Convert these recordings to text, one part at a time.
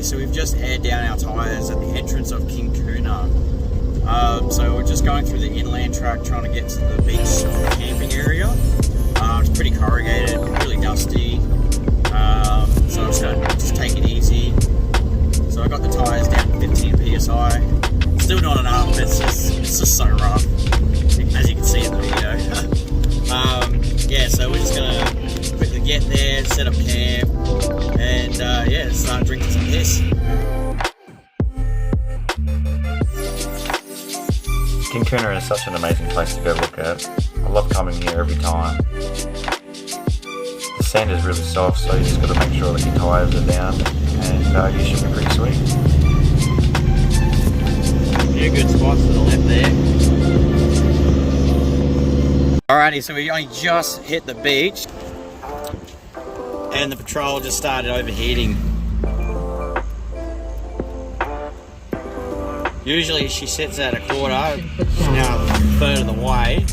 Alrighty, so we've just aired down our tyres at the entrance of Kinkuna. So we're just going through the inland track trying to get to the beach camping area. It's pretty corrugated, really dusty, so I'm just going to take it easy. So I got the tyres down to 15 psi. Still not enough, it's just so rough, as you can see in the video. Yeah, so we're just going to quickly get there, set up camp, and yeah, start drinking some piss. Kinkuna is such an amazing place to go look at. I love coming here every time. The sand is really soft, so you just got to make sure that your tyres are down, and you should be pretty sweet. Yeah, good spots to the left there. Alrighty, so we only just hit the beach, and the patrol just started overheating. Usually she sits at a quarter, she's now a third of the way.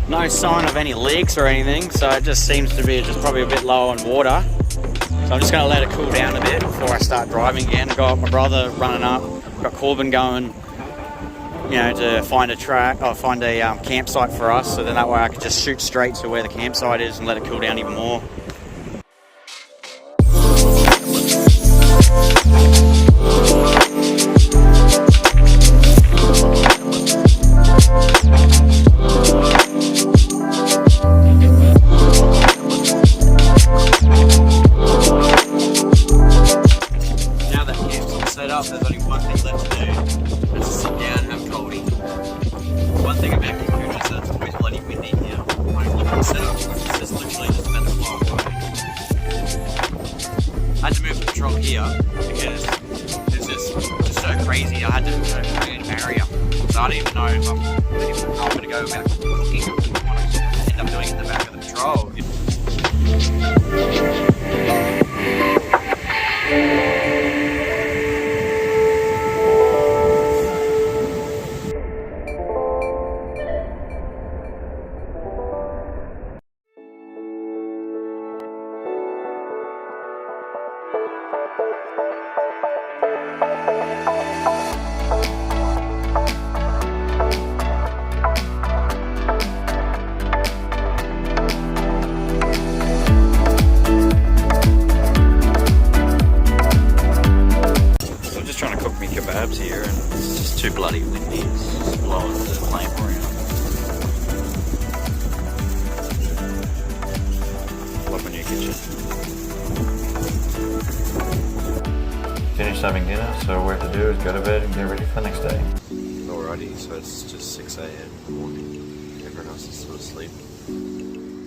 No sign of any leaks or anything, so it just seems to be just probably a bit low on water. So I'm just going to let it cool down a bit before I start driving again. I've got my brother running up, got Corbin going, you know, to find a track, or find a campsite for us, so then that way I can just shoot straight to where the campsite is and let it cool down even more. There's only one thing left to do. Just sit down and have coldie. One thing about Kinkuna is that it's always bloody windy here. When I look at the setup, it's just literally just about to fly away. I had to move the patrol here because it's just so crazy. I had to create a barrier. So I don't even know if I'm going to go about cooking or what I end up doing in the back of the patrol. Kebabs here, and it's just too bloody windy. It's just blowing the lamp around. Love my new kitchen. Finished having dinner, so all we have to do is go to bed and get ready for the next day. Alrighty, so it's just 6 AM in the morning. Everyone else is still asleep.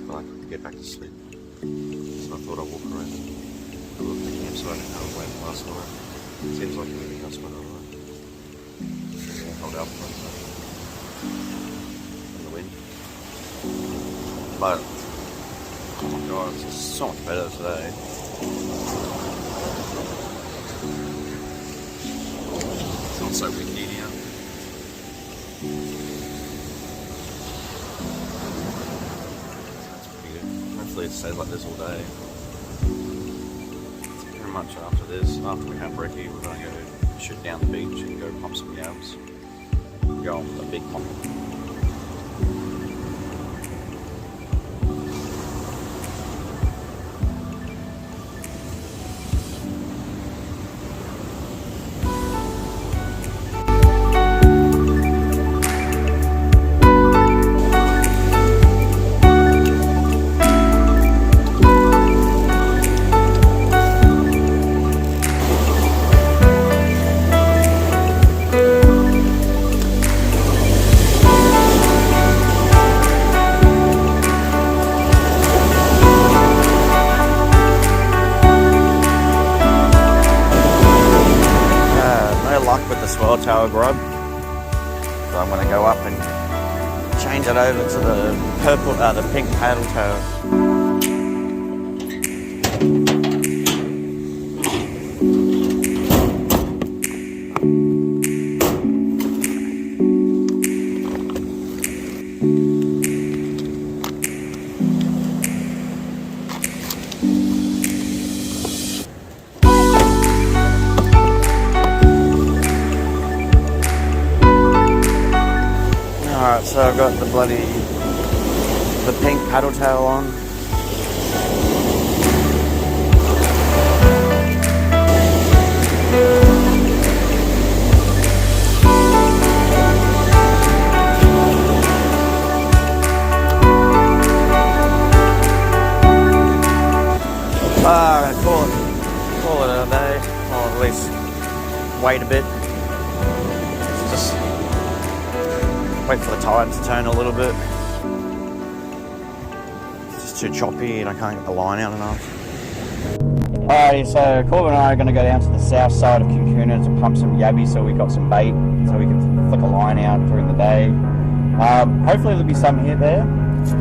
But I couldn't get back to sleep. So I thought I'd walk around and look at the campsite and have a wait last night. Seems like everything else went alright. Hold out for the wind. But, oh my god, it's just so much better today. It's not so windy now. That's pretty good. Hopefully it stays like this all day. Pretty much after this, after we have brekkie, we're going to go shoot down the beach and go pump some yabs. Go on with a big pump. With the swell tower grub, so I'm going to go up and change it over to the purple, the pink paddle tail. so I've got the pink paddle tail on. I'm gonna call it a day, or at least wait a bit. Just wait for the tide to turn a little bit. It's just too choppy and I can't get the line out enough. Alrighty, so Corbin and I are going to go down to the south side of Kinkuna to pump some yabby so we got some bait so we can flick a line out during the day. Hopefully there'll be some here there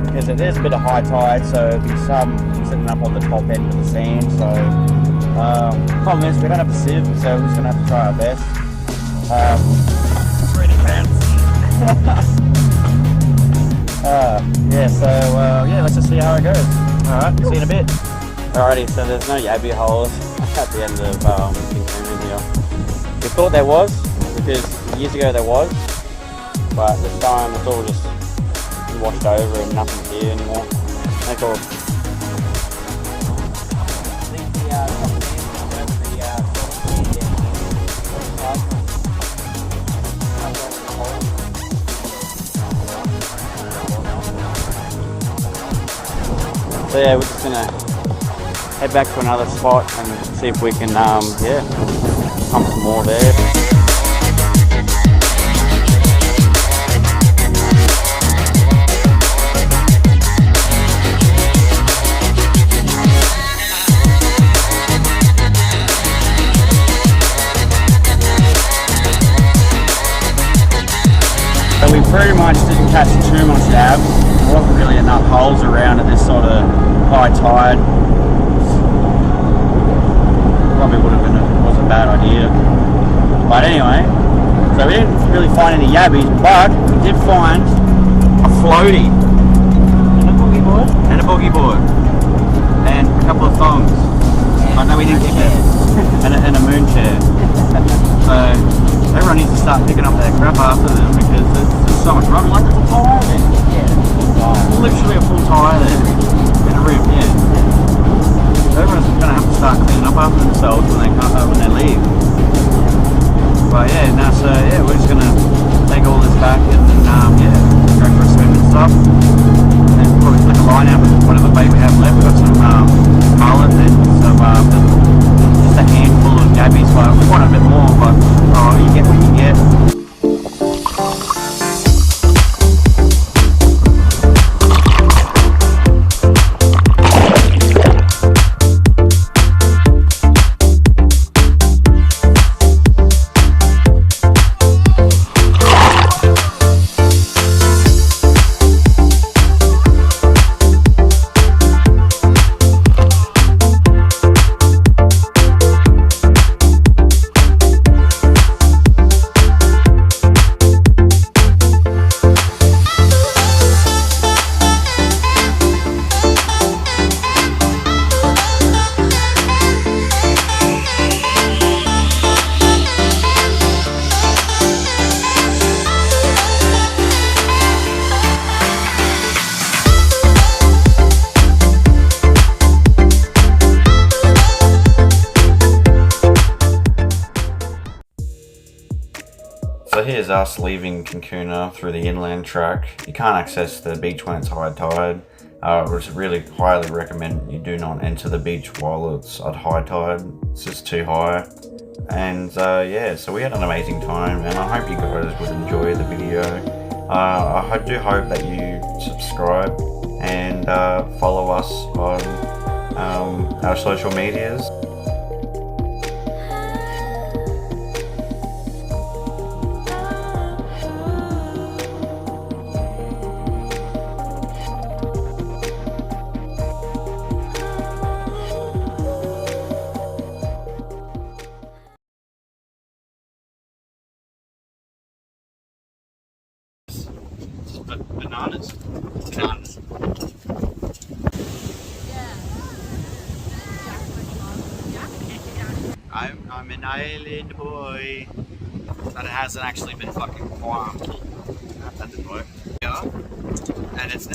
because it is a bit of high tide, so there'll be some sitting up on the top end of the sand. So problem is we don't have a sieve, so we're just going to have to try our best. Yeah, let's just see how it goes. Alright, see you in a bit. Alrighty, so there's no yabby holes at the end of Kinkuna here. We thought there was, because years ago there was, but this time it's all just washed over and nothing's here anymore. That's all. So yeah, we're just gonna head back to another spot and see if we can, pump some more there. So we pretty much didn't catch too much yab. There wasn't really enough holes around at this sort of high tide. Probably wasn't a bad idea. But anyway, so we didn't really find any yabbies, but we did find a floaty. And a boogie board. And a boogie board. And a couple of thongs. I know we didn't get it. and a moon chair. So everyone needs to start picking up their crap after them because there's so much rubber. Like it's a tire there. Yeah. Literally a full tire there. In a rim, yeah. So everyone's going to have to start cleaning up after themselves when they leave. But yeah, we're just going to take all this back and go for a swim and stuff. And probably flick a line out with whatever bait we have left. We've got some mullet and some just a handful of yabbies, but we want a bit more, but you get what you get. So here's us leaving Kinkuna through the inland track. You can't access the beach when it's high tide. Which really highly recommend you do not enter the beach while it's at high tide. It's just too high. And so we had an amazing time, and I hope you guys would enjoy the video. I do hope that you subscribe and follow us on our social medias. Bananas. I'm an island boy. But it hasn't actually been fucking farmed. That didn't work. Yeah. and it's